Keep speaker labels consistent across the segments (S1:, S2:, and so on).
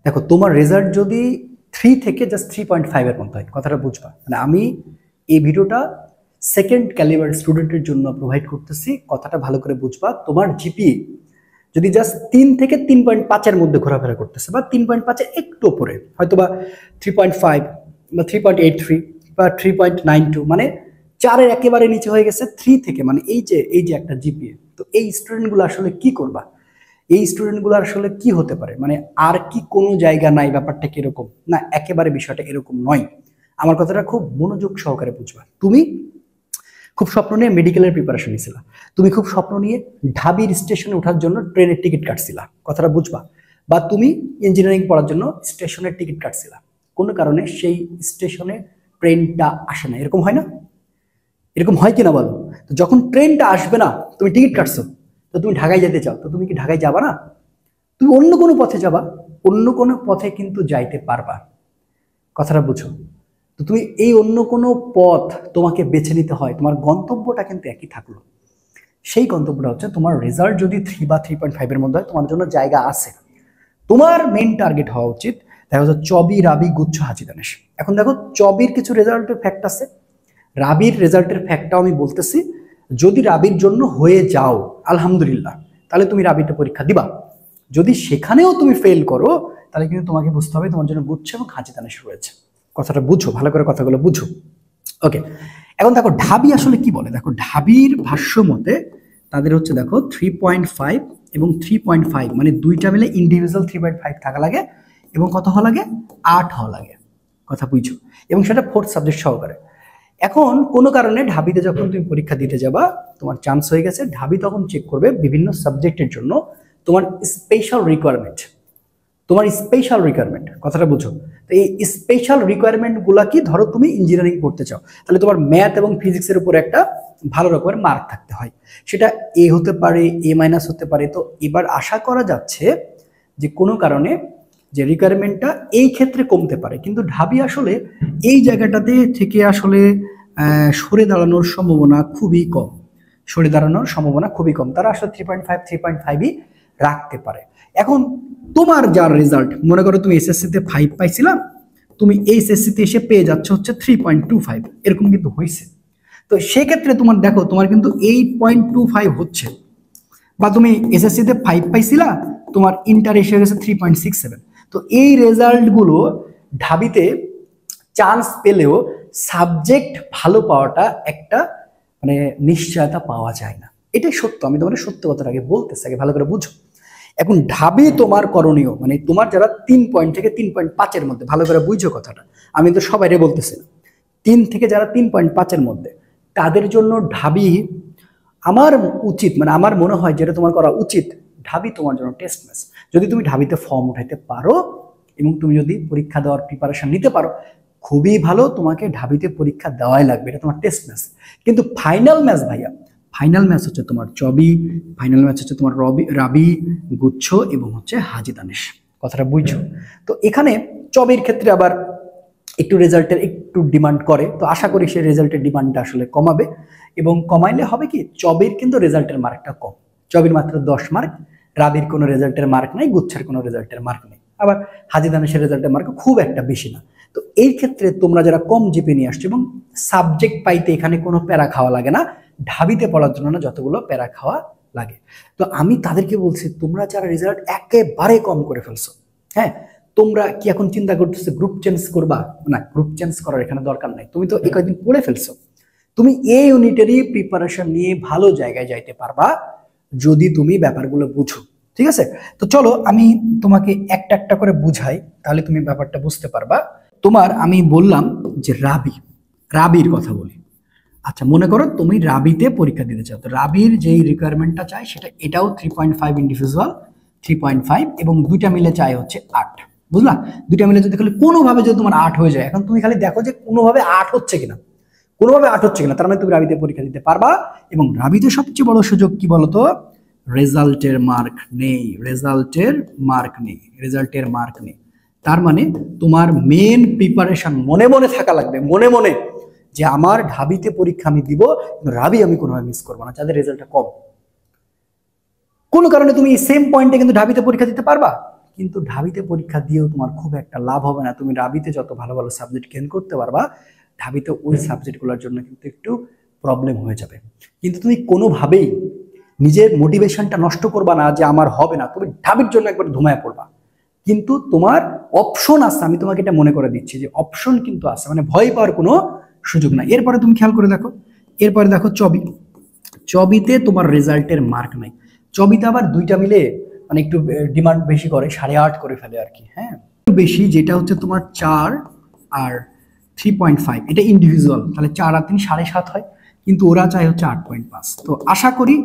S1: দেখো তোমার রেজাল্ট যদি 3 থেকে জাস্ট 3.5 এর মধ্যে হয়, কথাটা বুঝবা। মানে আমি এই ভিডিওটা সেকেন্ড ক্যালিবার স্টুডেন্টের জন্য প্রোভাইড করতেছি, কথাটা ভালো করে বুঝবা। তোমার জিপিএ যদি জাস্ট 3 থেকে 3.5 এর মধ্যে ঘোরাফেরা করতেছে, বা 3.5 এর একটু উপরে, হয়তো বা 3.5 বা 3.83 বা 3.92, মানে 4-এর একেবারে নিচে হয়ে গেছে 3 থেকে, মানে এই যে একটা জিপিএ। তো এই স্টুডেন্টগুলো আসলে কি করবা? এই স্টুডেন্টগুলো আসলে কি হতে পারে, মানে আর কি কোনো জায়গা নাই? ব্যাপারটা কিরকম না, একেবারে বিষয়টা এরকম নয়। আমার কথাটা খুব মনোযোগ সহকারে বুঝবা। তুমি খুব স্বপ্ন নিয়ে মেডিকেলের প্রিপারেশন নিয়েছিলা, তুমি খুব স্বপ্ন নিয়ে ঢাবির স্টেশনে ওঠার জন্য ট্রেনের টিকিট কাটছিলা, কথাটা বুঝবা। বা তুমি ইঞ্জিনিয়ারিং পড়ার জন্য স্টেশনের টিকিট কাটছিলা, কোনো কারণে সেই স্টেশনে ট্রেনটা আসে না, এরকম হয় না? এরকম হয় কিনা বলো? তো যখন ট্রেনটা আসবে না, তুমি টিকিট কাটছো, তো তুমি ঢাকায় যেতে চাও, তো তুমি কি ঢাকায় যাবা না? তুমি অন্য কোনো পথে যাবা, অন্য কোনো পথে কিন্তু যাইতে পারবা, কথাটা বুঝো। তো তুমি এই অন্য কোনো পথ তোমাকে বেছে নিতে হয়, তোমার গন্তব্যটা কিন্তু একই থাকলো। সেই গন্তব্যটা হচ্ছে তোমার রেজাল্ট যদি 3 বা 3.5 এর মধ্যে হয়, তোমার জন্য জায়গা আছে। তোমার মেইন টার্গেট হওয়া উচিত দেখা যাচ্ছে চবি, রাবি, গুচ্ছ, হাজি, দানেশ। এখন দেখো, চবির কিছু রেজাল্টের ফ্যাক্ট আছে, রাবির রেজাল্টের ফ্যাক্টটাও আমি বলতেছি। যদি রাবির জন্য হয়ে যাও, আলহামদুলিল্লাহ, তাহলে তুমি রাবিটা পরীক্ষা দিবা। যদি সেখানেও তুমি ফেল করো, তাহলে কিন্তু তোমাকে বুঝতে হবে তোমার জন্য গুচ্ছ এবং হাজি দানেশ রয়েছে। কথাটা বুঝো, ভালো করে কথাগুলো বুঝো। ওকে, এখন দেখো ঢাবি আসলে কি বলে। দেখো ঢাবির ভাষ্য মতে তাদের হচ্ছে, দেখো 3.5 এবং 3.5, মানে দুইটা মিলে ইন্ডিভিজুয়াল 3.5 থাকা লাগে, এবং কত হওয়া লাগে? 8 হওয়া লাগে, কথা বুঝছো। এবং সেটা 4th সাবজেক্ট সহকারে। এখন কোনো কারণে ঢাবিতে যখন তুমি পরীক্ষা দিতে যাবা, তোমার চান্স হয়ে গেছে, ঢাবি তখন চেক করবে বিভিন্ন সাবজেক্টের জন্য তোমার স্পেশাল রিকোয়ারমেন্ট। তোমার স্পেশাল রিকোয়ারমেন্ট, কথাটা বুঝো। তো এই স্পেশাল রিকোয়ারমেন্ট গুলা কি, ধরো তুমি ইঞ্জিনিয়ারিং পড়তে চাও, তাহলে তোমার ম্যাথ এবং ফিজিক্সের উপর একটা ভালো রকমের মার্ক থাকতে হয়। সেটা এ হতে পারে, এ মাইনাস হতে পারে। তো এবার আশা করা যাচ্ছে যে কোনো কারণে যে রিকোয়ারমেন্টটা এই ক্ষেত্রে কমতে পারে, কিন্তু ঢাবি আসলে এই জায়গাটাতে থেকে আসলে সরে দাঁড়ানোর সম্ভাবনা খুবই কম। সরে দাঁড়ানোর সম্ভাবনা খুবই কম, তারা আসলে 3.5 রাখতে পারে। এখন তোমার যার রেজাল্ট, মনে করো তুমি এসএসসিতে 5 পাইছিলাম, তুমি এইচএসসিতে এসে পেয়ে যাচ্ছ হচ্ছে 3.25, এরকম কিন্তু হয়েছে। তো সেক্ষেত্রে তোমার দেখো, তোমার কিন্তু 8.25 হচ্ছে। বা তুমি এসএসসিতে 5 পাইছিলা, তোমার ইন্টার এসে গেছে 3.67। তো এই রেজাল্টগুলো ঢাবিতে চান্স পেলেও সাবজেক্ট ভালো পাওয়াটা একটা মানে নিশ্চয়তা পাওয়া যায় না। এটাই সত্য, আমি তোমার সত্য কথাটা আগে বলতেছি, আগে ভালো করে বুঝো। এখন ঢাবি তোমার করণীয়, মানে তোমার যারা 3 পয়েন্ট থেকে 3.5 এর মধ্যে, ভালো করে বুঝো কথাটা, আমি তো সবাইরে বলতেছি না, 3 থেকে যারা 3.5 এর মধ্যে, তাদের জন্য ঢাবি আমার উচিত, মানে আমার মনে হয় যেটা তোমার করা উচিত, ঢাবি তোমার জন্য টেস্ট ম্যাচ। যদি তুমি ঢাবিতে ফর্ম উঠাইতে পারো এবং তুমি যদি পরীক্ষা দেওয়ার প্রিপারেশন নিতে পারো, খুবই ভালো, তোমাকে ঢাবিতে পরীক্ষা দেওয়াই লাগবে, এটা তোমার টেস্ট ম্যাচ। কিন্তু ফাইনাল ম্যাচ ভাইয়া, ফাইনাল ম্যাচ হচ্ছে তোমার চবি, ফাইনাল ম্যাচ হচ্ছে তোমার রাবি, গুচ্ছ এবং হচ্ছে হাজি দানেশ, কথাটা বুঝছো। তো এখানে চবির ক্ষেত্রে আবার একটু রেজাল্টের একটু ডিমান্ড করে, তো আশা করি সেই রেজাল্টের ডিমান্ডটা আসলে কমাবে। এবং কমাইলে হবে কি, চবির কিন্তু রেজাল্টের মার্কটা কম, চবির মাত্র 10 মার্ক, রাবির কোনো রেজাল্টের মার্ক নাই, গুচ্ছের কোনো রেজাল্টের মার্ক নেই, আবার হাজি দানেশের রেজাল্টের মার্ক খুব একটা বেশি না। তো এই ক্ষেত্রে তোমরা যারা কম জিপি নিয়ে আসছো এবং সাবজেক্ট পাইতে এখানে কোনো প্যারা খাওয়া লাগে না, ঢাবিতে পড়ার জন্য না যতগুলো প্যারা খাওয়া লাগে, তো আমি তাদেরকে বলছি, তোমরা যারা রেজাল্ট একেবারে কম করে ফেলছো, হ্যাঁ, তোমরা কি এখন চিন্তা করতেছো গ্রুপ চেঞ্জ করবা? না, গ্রুপ চেঞ্জ করার এখানে দরকার নাই, তুমি তো এই কয়েকদিন পড়ে ফেলছো। তুমি এই ইউনিটেরই প্রিপারেশন নিয়ে ভালো জায়গায় যাইতে পারবা, যদি তুমি ব্যাপারগুলো বুঝো। ঠিক আছে, তো চলো আমি তোমাকে একটা একটা করে বুঝাই, তাহলে তুমি ব্যাপারটা বুঝতে পারবা। তোমার আমি বললাম যে রাবির কথা বলি। আচ্ছা, মনে করো তুমি রাবিতে পরীক্ষা দিতে চাও, তো রাবির যেই রিকোয়ারমেন্টটা চাই সেটা এটাও 3.5 ইন্ডিভিজুয়াল, 3.5 এবং দুইটা মিলে চাই হচ্ছে 8, বুঝলা? দুইটা মিলে যদি খালি কোনোভাবে যদি তোমার 8 হয়ে যায়, এখন তুমি খালি দেখো যে কোনোভাবে 8 হচ্ছে কিনা, কোনোভাবে 8 হচ্ছে কিনা, তার মানে তুমি রাবিতে পরীক্ষা দিতে পারবা। এবং রাবিতে সবচেয়ে বড় সুযোগ কি বলতো? রেজাল্টের মার্ক নেই, রেজাল্টের মার্ক নেই, রেজাল্টের মার্ক নেই। তার মানে তোমার মেন প্রিপারেশন মনে মনে থাকা লাগবে, মনে মনে, যে আমার ঢাবিতে পরীক্ষা আমি দিব, কিন্তু রাবি আমি কোনোভাবে মিস করবো না, যাদের রেজাল্টটা কম। কোনো কারণে তুমি সেম পয়েন্টে কিন্তু ঢাবিতে পরীক্ষা দিতে পারবা, কিন্তু ঢাবিতে পরীক্ষা দিয়েও তোমার খুব একটা লাভ হবে না। তুমি রাবিতে যত ভালো ভালো সাবজেক্ট গেইন করতে পারবা, ঢাবিতে ওই সাবজেক্টগুলোর জন্য কিন্তু একটু প্রবলেম হয়ে যাবে। কিন্তু তুমি কোনোভাবেই নিজের মোটিভেশনটা নষ্ট করবা না যে আমার হবে না, তুমি ঢাবির জন্য একবার ধুমায় পড়বা। কিন্তু তোমার অপশন আছে, আমি তোমাকে এটা মনে করে দিচ্ছি যে অপশন কিন্তু আছে, মানে ভয় পাওয়ার কোনো সুযোগ নাই। এরপরে তুমি খেয়াল করে দেখো, এরপরে দেখো চবি, চবিতে তোমার রেজাল্টের মার্ক নাই। চবিতে আবার দুইটা মিলে মানে একটু ডিমান্ড বেশি করে, 8.5 করে ফেলে আর কি। হ্যাঁ, একটু বেশি, যেটা হচ্ছে তোমার 4 আর 3.5, এটা ইন্ডিভিজুয়াল, তাহলে 4 আর 3 7.5 হয়, কিন্তু ওরা চায় হচ্ছে 8.5। তো আশা করি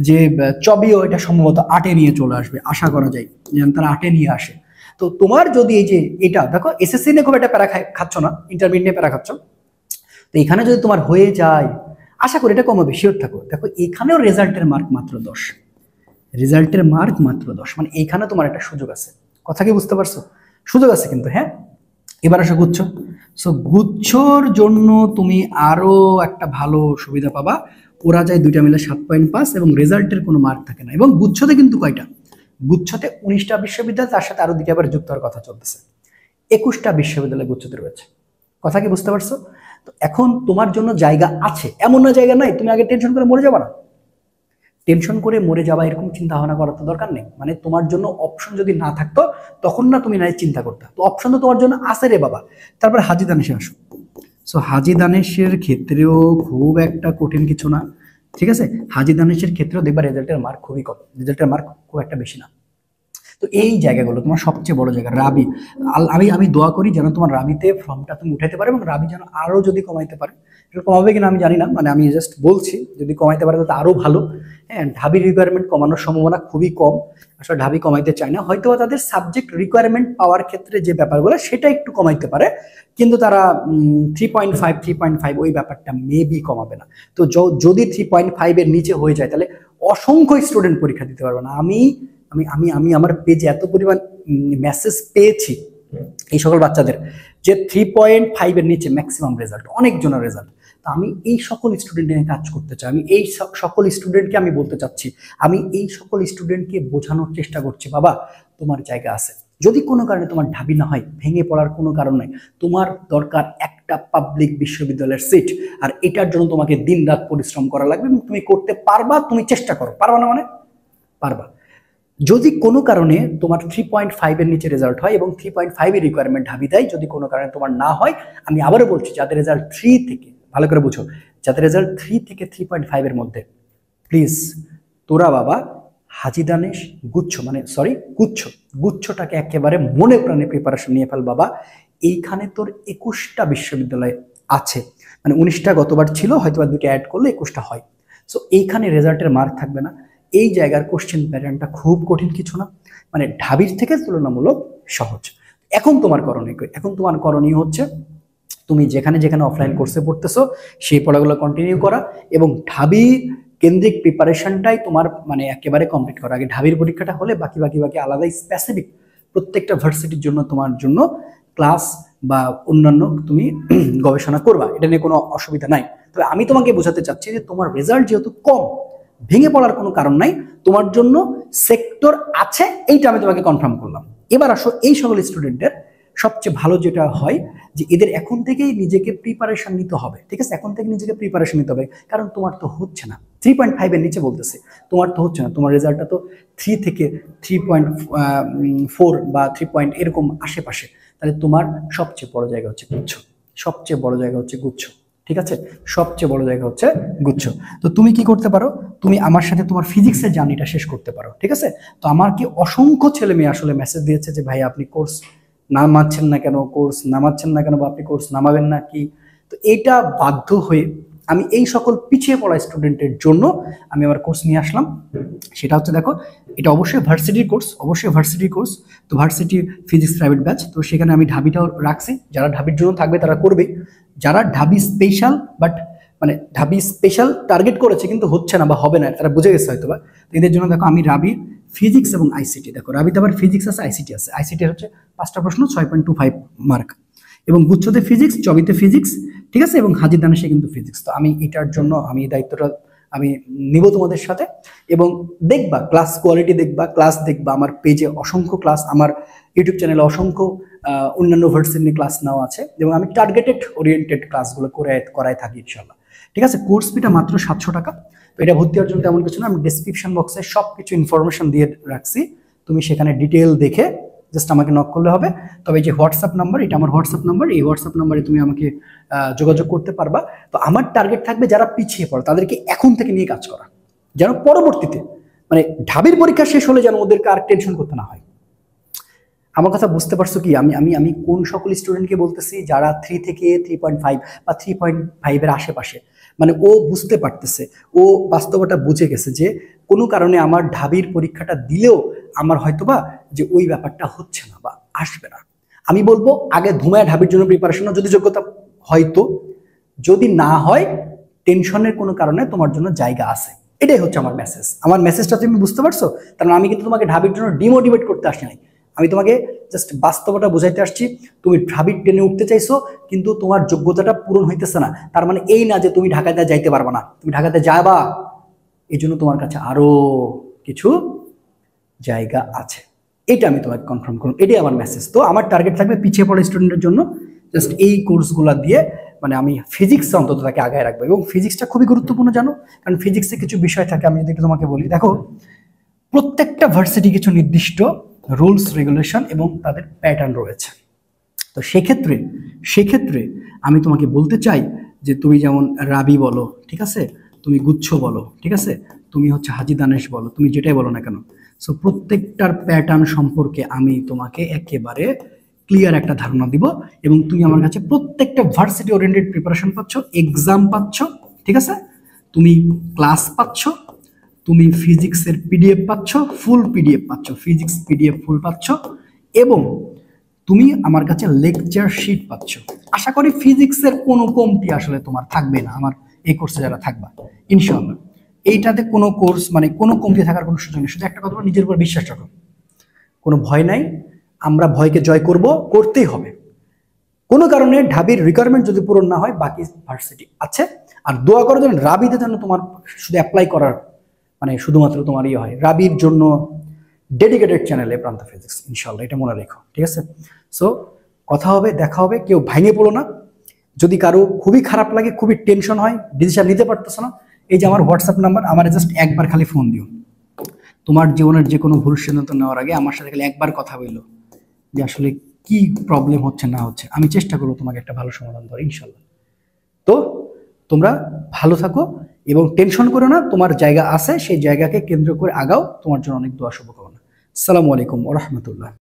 S1: যে চবিও এটা সম্ভবত 8-এ নিয়ে চলে আসবে, আশা করা যায় যেন তারা 8-এ নিয়ে আসে। তো তোমার যদি এই যে এটা দেখো, এসএসসি নিয়ে খুব একটা প্যারা খাচ্ছ না, ইন্টারমিডিয়েট নিয়ে প্যারা খাচ্ছ, তো এখানে যদি তোমার হয়ে যায় আশা করি এটা কমাবে, শিওর থাকো। দেখো এখানেও রেজাল্টের মার্ক মাত্র 10, রেজাল্টের মার্ক মাত্র 10, মানে এইখানে তোমার একটা সুযোগ আছে। কথা কি বুঝতে পারছো? সুযোগ আছে কিন্তু। হ্যাঁ, এবার আসো গুচ্ছ। সো গুচ্ছর জন্য তুমি আরো একটা ভালো সুবিধা পাবা, ওরা যায় দুইটা মিলে 7.5 এবং রেজাল্টের কোনো মার্ক থাকে না। এবং গুচ্ছতে কিন্তু কয়টা, গুচ্ছতে 19টা বিশ্ববিদ্যালয়, তার সাথে আরো 2টা আবার যুক্ত হওয়ার কথা চলতেছে, 21টা বিশ্ববিদ্যালয় গুচ্ছতে রয়েছে। কথা কি বুঝতে পারছো? তো এখন তোমার জন্য জায়গা আছে, এমন না জায়গা নাই। তুমি আগে টেনশন করে মরে যাবা না, টেনশন করে মরে যাবা এরকম চিন্তা ভাবনা করার তো দরকার নেই। মানে তোমার জন্য অপশন যদি না থাকতো তখন না তুমি নাই চিন্তা করতে, তো অপশন তো তোমার জন্য আছে রে বাবা। তারপরে হাজী দানেশে আসো। সো হাজী দানেশের ক্ষেত্রেও খুব একটা কঠিন কিছু না, ঠিক আছে। হাজী দানেশের ক্ষেত্রেও দেখবা রেজাল্টের মার্ক খুবই কম, রেজাল্টের মার্ক খুব একটা বেশি না। তো এই জায়গাগুলো তোমার সবচেয়ে বড় জায়গা। রাবি, আমি দোয়া করি যেন তোমার রাবিতে ফর্মটা তুমি উঠাইতে পারো, এবং রাবি যেন আরো যদি কমাইতে পারে, এটা কমাবে কিনা আমি জানি না, মানে আমি জাস্ট বলছি যদি কমাইতে পারে তাহলে আরো ভালো। হ্যাঁ, ঢাবি রিকোয়ারমেন্ট কমানোর সম্ভাবনা খুবই কম, আসলে ঢাবি কমাইতে চায় না, হয়তো তাদের সাবজেক্ট রিকোয়ারমেন্ট পাওয়ার ক্ষেত্রে যে ব্যাপারগুলো সেটা একটু কমাইতে পারে, কিন্তু তারা 3.5 ওই ব্যাপারটা মেবি কমাবে না। তো যদি 3.5 এর নিচে হয়ে যায় তাহলে অসংখ্য স্টুডেন্ট পরীক্ষা দিতে পারবে না। আমি আমি আমি আমি আমার পেজে এত পরিমাণ মেসেজ পেয়েছি এই সকল বাচ্চাদের যে 3.5 এর নিচে ম্যাক্সিমাম রেজাল্ট, অনেকজনের রেজাল্ট। তো আমি এই সকল স্টুডেন্ট নিয়ে কাজ করতে চাই, আমি এই সকল স্টুডেন্টকে আমি বলতে চাচ্ছি, আমি এই সকল স্টুডেন্টকে বোঝানোর চেষ্টা করছি, বাবা তোমার জায়গা আছে। যদি কোনো কারণে তোমার ঢাবি না হয়, ভেঙে পড়ার কোনো কারণ নাই। তোমার দরকার একটা পাবলিক বিশ্ববিদ্যালয়ের সিট, আর এটার জন্য তোমাকে দিন রাত পরিশ্রম করা লাগবে এবং তুমি করতে পারবা। তুমি চেষ্টা করো, পারবা না মানে পারবা। যদি কোনো কারণে তোমার 3.5 এর নিচে রেজাল্ট হয় এবং 3.5 এর রিকোয়ারমেন্ট ঢাবি দেয়, যদি কোনো কারণে তোমার না হয়, আমি আবারও বলছি যাদের রেজাল্ট 3 থেকে, ভালো করে বুঝো, যাদের রেজাল্ট 3 থেকে 3.5 এর মধ্যে, প্লিজ তোরা বাবা হাজী দানেশ গুচ্ছ, মানে সরি গুচ্ছটাকে একেবারে মনে প্রাণে প্রিপারেশন নিয়ে ফেল বাবা। এইখানে তোর 21টা বিশ্ববিদ্যালয় আছে, মানে 19টা গতবার ছিল, হয়তো 2টা অ্যাড করলে 21টা হয়। সো এইখানে রেজাল্টের মার্ক থাকবে না। এই জায়গার কোশ্চেন প্যাটার্নটা খুব কঠিন কিছু না, মানে ঢাবির থেকে তুলনামূলক সহজ। এখন তোমার করণীয় হচ্ছে তুমি যেখানে যেখানে অফলাইন কোর্সে পড়তেছো সেই পড়াগুলো কন্টিনিউ করা, এবং ঢাবি কেন্দ্রিক প্রিপারেশনটাই তোমার মানে একেবারে কমপ্লিট করা। আগে ঢাবির পরীক্ষাটা হলে বাকি আলাদা স্পেসিফিক প্রত্যেকটা ভার্সিটির জন্য তোমার জন্য ক্লাস বা অন্যান্য তুমি গবেষণা করবা, এটা নিয়ে কোনো অসুবিধা নাই। তবে আমি তোমাকে বোঝাতে চাচ্ছি যে তোমার রেজাল্ট যেহেতু কম, ভেঙে পড়ার কোনো কারণ নাই, তোমার জন্য সেক্টর আছে, এইটা আমি তোমাকে কনফার্ম করলাম। এবার আসো এই সকল স্টুডেন্টদের সবচেয়ে ভালো যেটা হয় যে এদের এখন থেকেই নিজেকে প্রিপারেশন নিতে হবে, ঠিক আছে। এখন থেকে নিজেকে প্রিপারেশন নিতে হবে, কারণ তোমার তো হচ্ছে না 3.5 এর নিচে, বলতেছে তোমার তো হচ্ছে না, তোমার রেজাল্টটা তো 3 থেকে 3.4 বা 3 এরকম আশেপাশে। তাহলে তোমার সবচেয়ে বড় জায়গা হচ্ছে গুচ্ছ, সবচেয়ে বড় জায়গা হচ্ছে গুচ্ছ, ঠিক আছে। সবচেয়ে বড় জায়গা হচ্ছে গুচ্ছ। তো তুমি কি করতে পারো, তুমি আমার সাথে তোমার ফিজিক্সের জার্নিটা শেষ করতে পারো, ঠিক আছে। তো আমার কি অসংখ্য ছেলে মেয়ে আসলে মেসেজ দিয়েছে যে ভাই আপনি কোর্স নামাচ্ছেন না কেন, বা আপনি কোর্স নামাবেন না কি। তো এটা বাধ্য হয়ে আমি এই সকল পিছিয়ে পড়া স্টুডেন্টের জন্য আমি আমার কোর্স নিয়ে আসলাম। সেটা হচ্ছে দেখো, এটা অবশ্যই ভার্সিটির কোর্স, তো ভার্সিটি ফিজিক্স প্রাইভেট ব্যাচ। তো সেখানে আমি ঢাবিটাও রাখছি, যারা ঢাবির জন্য থাকবে তারা করবে, যারা ঢাবি স্পেশাল মানে ঢাবি স্পেশাল টার্গেট করেছে কিন্তু হচ্ছে না বা হবে না, তারা বুঝে গেছে হয়তো বা, এদের জন্য দেখো আমি রাবি ফিজিক্স এবং আইসিটি, দেখো রাবিতে আবার ফিজিক্স আছে, আইসিটি আছে। আইসিটি হচ্ছে 5টা প্রশ্ন 6.25 মার্ক, এবং গুচ্ছতে ফিজিক্স, চবিতে ফিজিক্স, ঠিক আছে, এবং হাজী দানেশে কিন্তু ফিজিক্স। তো আমি এটার জন্য আমি এই দায়িত্বটা আমি নিব তোমাদের সাথে। এবং দেখবা ক্লাস কোয়ালিটি, দেখবা ক্লাস, দেখবা আমার পেজে অসংখ্য ক্লাস, আমার ইউটিউব চ্যানেলে অসংখ্য অন্যান্য ভার্সিটি নিয়ে ক্লাস নেওয়া আছে, এবং আমি টার্গেটেড ওরিয়েন্টেড ক্লাসগুলো করাই থাকি ইনশাল্লাহ। ঠিক আছে, কোর্স ফিটা মাত্র 700 টাকা। তো এটা ভর্তি হওয়ার জন্য তেমন কিছু না, আমি ডিসক্রিপশন বক্সে সব কিছু ইনফরমেশন দিয়ে রাখছি, তুমি সেখানে ডিটেল দেখে জাস্ট আমাকে নক করলে হবে। তবে যে হোয়াটসঅ্যাপ নাম্বার, এটা আমার হোয়াটসঅ্যাপ নাম্বার, এই হোয়াটসঅ্যাপ নাম্বারে তুমি আমাকে যোগাযোগ করতে পারবা। তো আমার টার্গেট থাকবে যারা পিছিয়ে পড়ে তাদেরকে এখন থেকে নিয়ে কাজ করা, যেন পরবর্তীতে মানে ঢাবির পরীক্ষা শেষ হলে যেন ওদেরকে আর টেনশন করতে না হয়। আমার কথা বুঝতে পারছো কি? আমি আমি আমি কোন সকল স্টুডেন্টকে বলতেছি যারা 3 থেকে 3.5 বা 3.5 এর আশেপাশে, মানে ও বুঝতে পারতেছে, ও বাস্তবতা বুঝে গেছে যে কোনো কারণে আমার ঢাবির পরীক্ষাটা দিলেও আমার হয়তোবা যে ওই ব্যাপারটা হচ্ছে না বা আসবে না। আমি বলবো আগে ধুমায় ঢাবির জন্য প্রিপারেশন, যদি যোগ্যতা হয়তো, যদি না হয় টেনশনের কোনো কারণে তোমার জন্য জায়গা আছে। এটাই হচ্ছে আমার মেসেজ। আমার মেসেজটা তুমি বুঝতে পারছো? কারণ আমি কিন্তু তোমাকে ঢাবির জন্য ডিমোটিভেট করতে আসি নাই, আমি তোমাকে জাস্ট বাস্তবতা বোঝাইতে আসছি। তুমি ঢাবির ট্রেনে উঠতে চাইছো কিন্তু তোমার যোগ্যতাটা পূরণ হইতেছে না, তার মানে এই না যে তুমি ঢাকাতে যাইতে পারবে না, তুমি ঢাকাতে যাবা, এই জন্য তোমার কাছে আরো কিছু জায়গা আছে। এটা আমি তোমাকে কনফার্ম করুন, এটাই আমার মেসেজ। তো আমার টার্গেট থাকবে পিছিয়ে পড়া স্টুডেন্টের জন্য জাস্ট এই কোর্সগুলো দিয়ে, মানে আমি ফিজিক্স অন্তত তাকে আগায় রাখবো। এবং ফিজিক্সটা খুবই গুরুত্বপূর্ণ জানো, কারণ ফিজিক্সে কিছু বিষয় থাকে, আমি যদি একটু তোমাকে বলি, দেখো প্রত্যেকটা ভার্সিটি কিছু নির্দিষ্ট রুলস রেগুলেশন এবং তাদের প্যাটার্ন রয়েছে। তো সেক্ষেত্রে আমি তোমাকে বলতে চাই যে তুমি যেমন রাবি বলো, ঠিক আছে, তুমি গুচ্ছ বলো, ঠিক আছে, তুমি হচ্ছে হাজি দানেশ বলো, তুমি যেটাই বলো না কেন, সো প্রত্যেকটার প্যাটার্ন সম্পর্কে আমি তোমাকে একেবারে ক্লিয়ার একটা ধারণা দিব। এবং তুমি আমার কাছে প্রত্যেকটা ভার্সিটি ওরিয়েন্টেড প্রিপারেশন পাচ্ছ, এক্সাম পাচ্ছ, ঠিক আছে, তুমি ক্লাস পাচ্ছ, তুমি ফিজিক্সের পিডিএফ পাচ্ছ, ফুল পিডিএফ পাচ্ছ, ফিজিক্স পিডিএফ ফুল পাচ্ছ, এবং তুমি আমার কাছে লেকচার শিট পাচ্ছ। আশা করি ফিজিক্সের কোনো কমতি আসলে তোমার থাকবে না আমার এই কোর্সে যারা থাকবা ইনশাআল্লাহ। এইটাতে কোনো কোর্স মানে কোনো কমতি থাকার কোনো সুযোগ নেই। শুধু একটা কথা, নিজের উপর বিশ্বাস রাখো, কোনো ভয় নাই, আমরা ভয়কে জয় করতেই হবে। কোনো কারণে ঢাবির রিকোয়ারমেন্ট যদি পূরণ না হয়, বাকি ভার্সিটি আছে। আর দোয়া করার জন্য রাবিতে যেন তোমার শুধু অ্যাপ্লাই করার মানে শুধুমাত্র তোমার ইয়ে হয়, রাবির জন্য ডেডিকেটেড চ্যানেলে প্রান্ত ফিজিক্স, ইনশাল্লাহ, এটা মনে রেখো, ঠিক আছে? সো কথা হবে, দেখা হবে, কেউ ভাঙে পড়ো না। যদি কারো খুবই খারাপ লাগে, খুবই টেনশন হয়, ডিসিশন নিতে পারতেছো না, এই যে আমার হোয়াটসঅ্যাপ নাম্বার, আমার জাস্ট একবার খালি ফোন দিও। তোমার জীবনের যে কোনো ভুল সিদ্ধান্ত নেওয়ার আগে আমার সাথে খালি একবার কথা বললো যে আসলে কি প্রবলেম হচ্ছে না হচ্ছে, আমি চেষ্টা করবো তোমাকে একটা ভালো সমাধান দেওয়ার ইনশাল্লাহ। তো তোমরা ভালো থাকো এবং টেনশন করো না, তোমার জায়গা আছে, সেই জায়গাকে কেন্দ্র করে আগাও। তোমার জন্য অনেক দোয়া শুভকামনা। আসসালামু আলাইকুম ওয়া রাহমাতুল্লাহ।